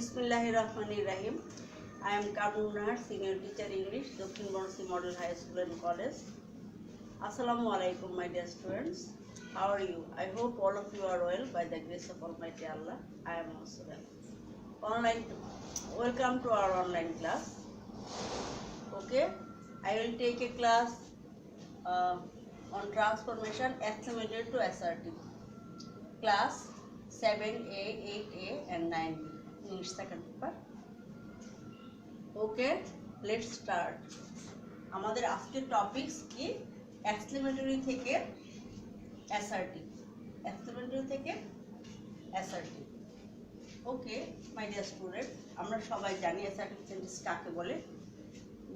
Bismillahirrahmanirrahim. I am Karmun Nahar, Senior Teacher English, Dokhin Bonsi Model High School and College. Assalamu alaikum, my dear students. How are you? I hope all of you are well by the grace of Almighty Allah. I am also well. Welcome to our online class. Okay, I will take a class on transformation acclimated to assertive. Class 7A, 8A and 9B. English second paper. Okay, let's start. আমাদের আজকের topics কি exclamatory থেকে assertive. Exclamatory থেকে assertive. Okay my dear student, আমরা সবাই জানি assertive sentence কাকে বলে।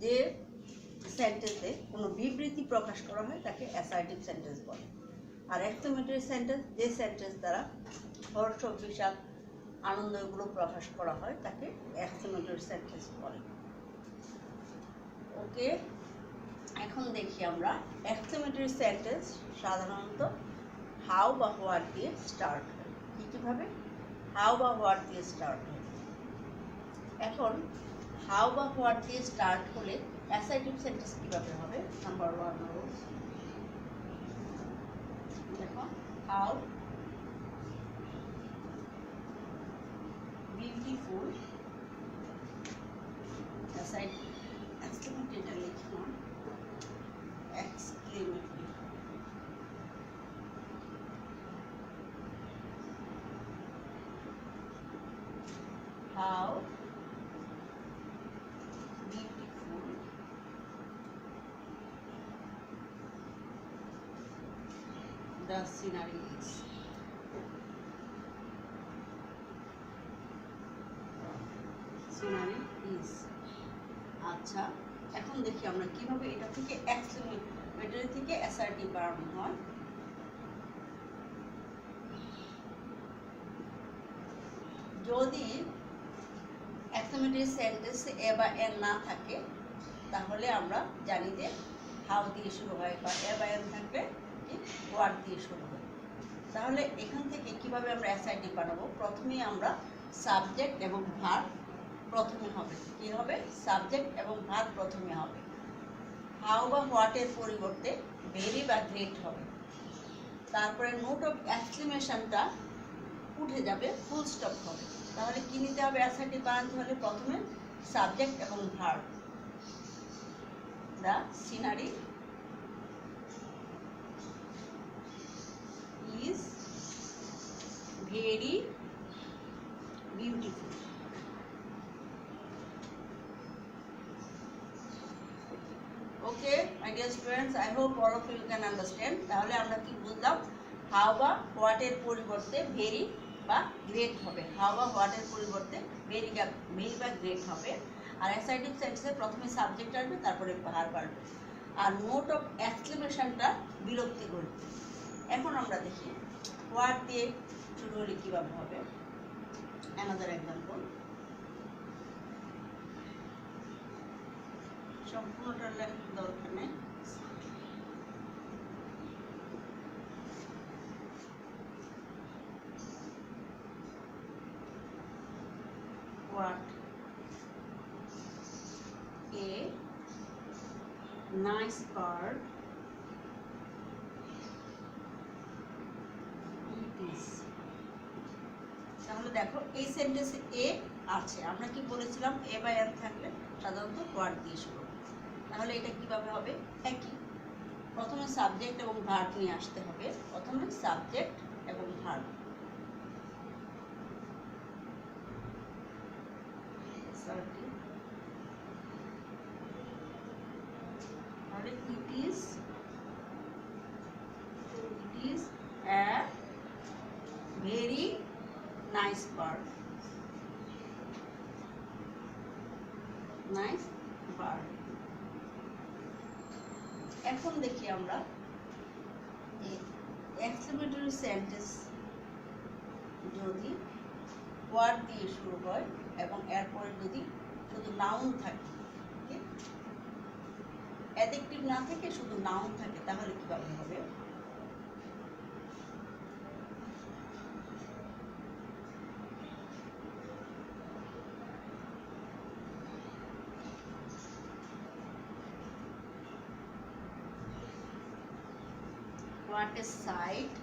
যে সেন্টেন্সে কোনো বিবৃতি প্রকাশ করা হয় তাকে অ্যাসার্টিভ সেন্টেন্স বলে। আর এক্সক্লেমেটরি সেন্টেন্স যে সেন্টেন্স দ্বারা হর্ষ, বিষাদ, আনন্দ এগুলো প্রকাশ করা হয় তাকে এক্সক্লেমেটরি সেন্টেন্স বলে। ওকে, এখন দেখি আমরা এক্সক্লেমেটরি সেন্টেন্স সাধারণত হাউ বা হোয়াট দিয়ে স্টার্ট হয়। কীভাবে হাউ বা হোয়াট দিয়ে স্টার্ট হয়। এখন হাউ বা হোয়াট দিয়ে স্টার্ট হলে অ্যাসার্টিভ সেন্টেন্স কীভাবে হবে। নাম্বার 1 রুলস, দেখো হাউ বিউটিফুল, এক্সক্লেমেটরি লিখলাম, exclamatory how beautiful the scenery is. Scenery is. আচ্ছা, এখন দেখি আমরা কিভাবে এটা থেকে এক্সক্লেমেটরি থেকে অ্যাসার্টিভ বানানো হয়। যদি এক্সক্লেমেটরি সেন্টেন্সে এ বা এন না থাকে তাহলে আমরা জানি যে হাউ দিয়ে শুরু হয়, বা এ বা এন থাকলে হোয়াট দিয়ে শুরু হয়। তাহলে এখান থেকে কিভাবে আমরা অ্যাসার্টিভ বানাবো। প্রথমেই আমরা সাবজেক্ট এবং ভার্ব প্রথমে হবে। কি হবে? সাবজেক্ট এবং ভার্ব প্রথমে হবে। হাউ বা হোয়াটের পরিবর্তে ভেরি বা গ্রেট হবে। তারপরে নোট অফ এক্সক্লেমেশনটা উঠে যাবে, ফুল স্টপ হবে। তাহলে কি নিতে হবে? অ্যাসার্টিভ বানাতে হলে প্রথমে সাবজেক্ট এবং verb. The scenery is very beautiful. Okay, my dear students, I hope all of you can understand. তাহলে আমরা কি বুঝলাম? হাউ বা হোয়াট এর পরিবর্তে ভেরি বা গ্রেট হবে। হাউ বা হোয়াট এর পরিবর্তে ভেরি বা গ্রেট হবে। আর অ্যাসার্টিভ সেন্টেন্সে প্রথমে সাবজেক্ট আসবে, তারপরে ভার্ব আসবে। আর নোট অফ এক্সক্লেমেশনটা বিরক্তি করবে। এখন আমরা দেখি হোয়াট দিয়ে শুরু হলে কীভাবে হবে। অ্যানাদার এক্সাম্পল, সম্পূর্ণটা লেখার দরকার নেই। হোয়াট এ নাইস বার্ড তাহলে দেখো এই সেন্টেন্সে এ আছে। আমরা কি বলেছিলাম? এ বা এন থাকলে সাধারণত হোয়াট দিয়ে শুরু। তাহলে এটা কিভাবে হবে? একই, প্রথমে সাবজেক্ট এবং ভার্ব নিয়ে আসতে হবে। প্রথমে সাবজেক্ট এবং ভার্ব। তাহলে it is a very nice bird. Nice bird. এখন দেখি আমরা এক্সক্লেমেটরি সেন্টেন্স যদি ওয়ার্ড দিয়ে শুরু হয় এবং এরপরে যদি শুধু নাউন থাকে, অ্যাডজেক্টিভ না থেকে শুধু নাউন থাকে, তাহলে কিভাবে হবে? what a sight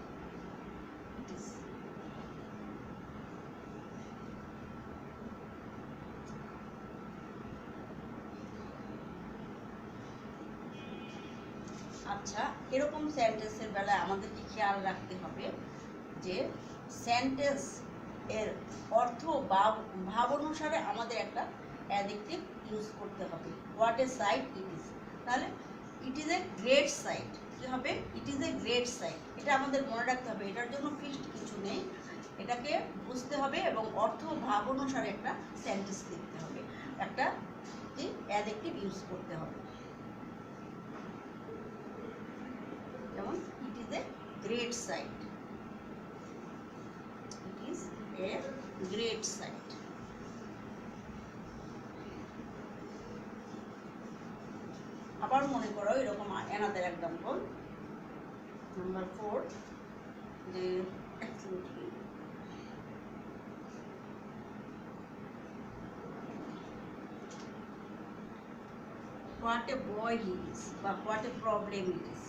it is. আচ্ছা, এরকম সেন্টেন্সের বেলায় আমাদেরকে খেয়াল রাখতে হবে যে সেন্টেন্স এর অর্থ বা ভাব অনুসারে আমাদের একটা অ্যাডজেক্টিভ ইউজ করতে হবে। What a sight it is, তাহলে it is a great sight কি হবে? It is a great sight. এটা আমাদের মনে রাখতে হবে, এটার জন্য ফিক্সড কিছু নেই, এটাকে বুঝতে হবে এবং অর্থ ভাব অনুসারে একটা সেন্টেন্স লিখতে হবে, একটা অ্যাডজেক্টিভ ইউজ করতে হবে। যেমন it is a great sight, it is a great sight. আবার মনে করো এরকম অ্যানাদার এক্সাম্পল নাম্বার 4, যে what a boy he is বা what a problem it is,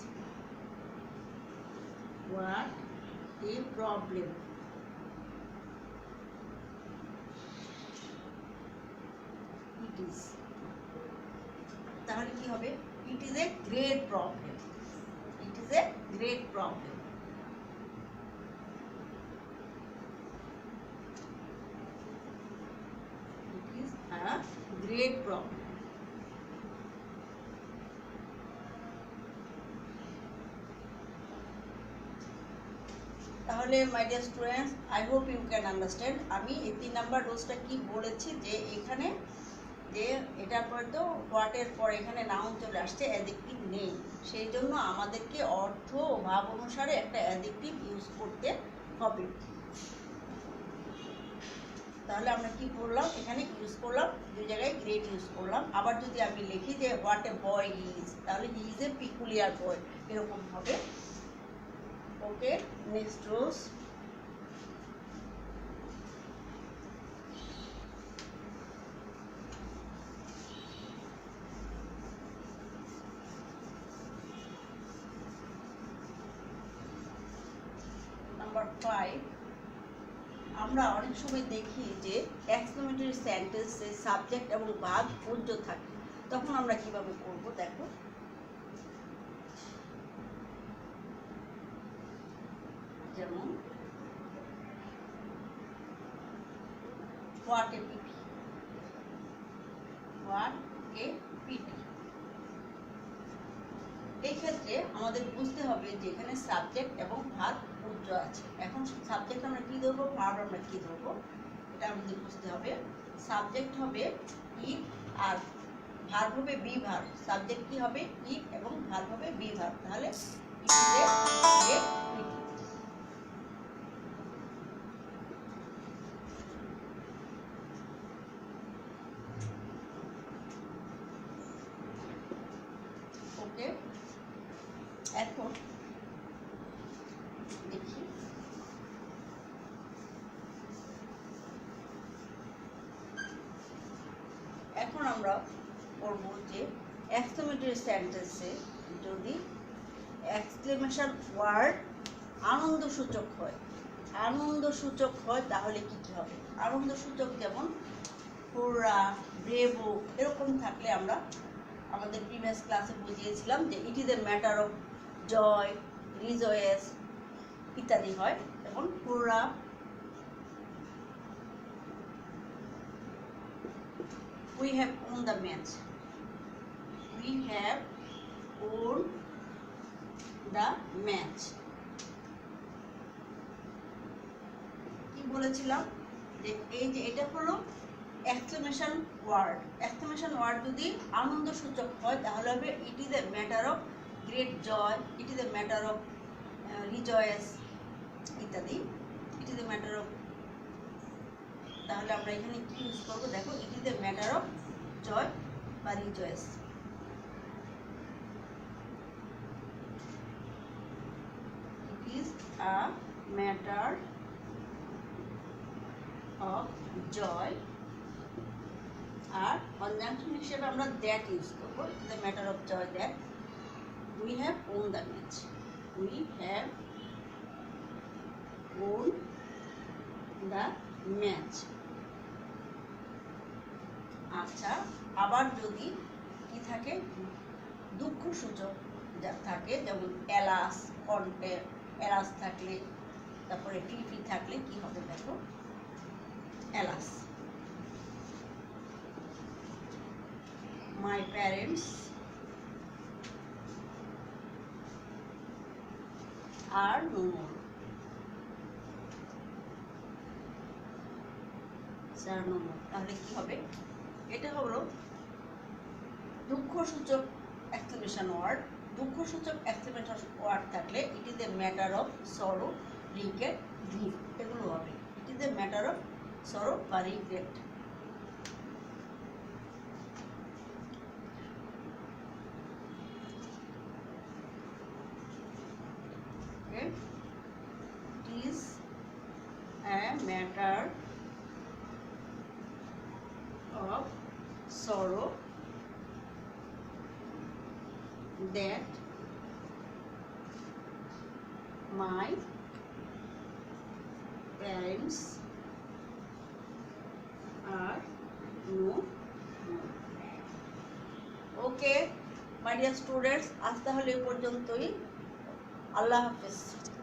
what a problem it is, তাহলে কি হবে? It is a great problem, it is a great problem. It is a great problem. তাহলে my dear students, I hope you can understand আমি এই 3 number রুলসটা কি বলেছি, যে এখানে যে এটার পরে তো হোয়াটের পর এখানে নাউন চলে আসছে, অ্যাডজেক্টিভ নেই, সেই জন্য আমাদেরকে অর্থ ও ভাব অনুসারে একটা অ্যাডজেক্টিভ ইউজ করতে হবে। তাহলে আমরা কি করলাম, এখানে ইউজ করলাম 2 জায়গায় গ্রেট ইউজ করলাম। আবার যদি আমি লিখি যে what a boy he is, তাহলে হি ইজ এ পিকুলিয়ার বয়, এরকম হবে। ওকে, নেক্সট রুলস। নাম্বার 5, আমরা অনেক সময় দেখি যে এক্সক্লেমেটরি সেন্টেন্সে সাবজেক্ট এবং ভার্ব পূর্য থাকে, তখন আমরা কিভাবে করব দেখো। যেমন what a pity, what a pity. এই ক্ষেত্রে আমাদের বুঝতে হবে যে এখানে সাবজেক্ট এবং ভার্ব পূর্য আছে। এখন সাবজেক্ট আমরা কি ধরবো, ভার্ব আমরা কি ধরবো, এটা আমাদের বুঝতে হবে। সাবজেক্ট হবে ইট আর ভার্ব হবে বি ভার্ব। সাবজেক্ট কি হবে? ইট এবং ভার্ব হবে বি ভার্ব। তাহলে it is a great pity. Okay, এখন দেখি এখন আমরা করব যে এক্সক্লেমেটরি সেন্টেন্সে যদি এক্সক্লেমেশন ওয়ার্ড আনন্দসূচক হয়, আনন্দসূচক হয় তাহলে কি কি হবে? আনন্দসূচক যেমন হুররা, ব্রেভো, এরকম থাকলে আমরা আমাদের প্রিভিয়াস ক্লাসে বুঝিয়েছিলাম যে it is a matter of joy, rejoice ইত্যাদি হয়। যেমন হুররা, we have won the match, we have won the match। কি বলেছিলাম যে এই যে এটা হলো এক্সক্লেমেশন ওয়ার্ড। এক্সক্লেমেশন ওয়ার্ড যদি আনন্দসূচক হয় তাহলে হবে it is a matter of great joy, it is a matter of rejoice ইত্যাদি। It is a matter of, তাহলে আমরা এখানে কি ইউজ করবো দেখো, it is a matter of joy বা rejoice. It is a matter of joy, আর conjunction হিসেবে আমরা দ্যাট ইউজ করবো। It is a matter of joy that we have won the match. we have won the match. আচ্ছা, আবার যদি কি থাকে দুঃখসূচক যা থাকে, যেমন এলাস, কণ্ঠে এলাস থাকলে, তারপরে ফিফি থাকলে কি হবে দেখো, alas. My parents are no more. তাহলে কি হবে, এটা হলো দুঃখসূচক এক্সক্লেমেশন ওয়ার্ড। দুঃখসূচক এক্সক্লেমেশন ওয়ার্ড থাকলে it is a matter of sorrow, regret, grief, এগুলো হবে। It is a matter of sorrow বা regret. It is a matter of sorrow that my parents are no more. Okay, my dear students, আজ তাহলে এই পর্যন্তই। আল্লাহ হাফেজ।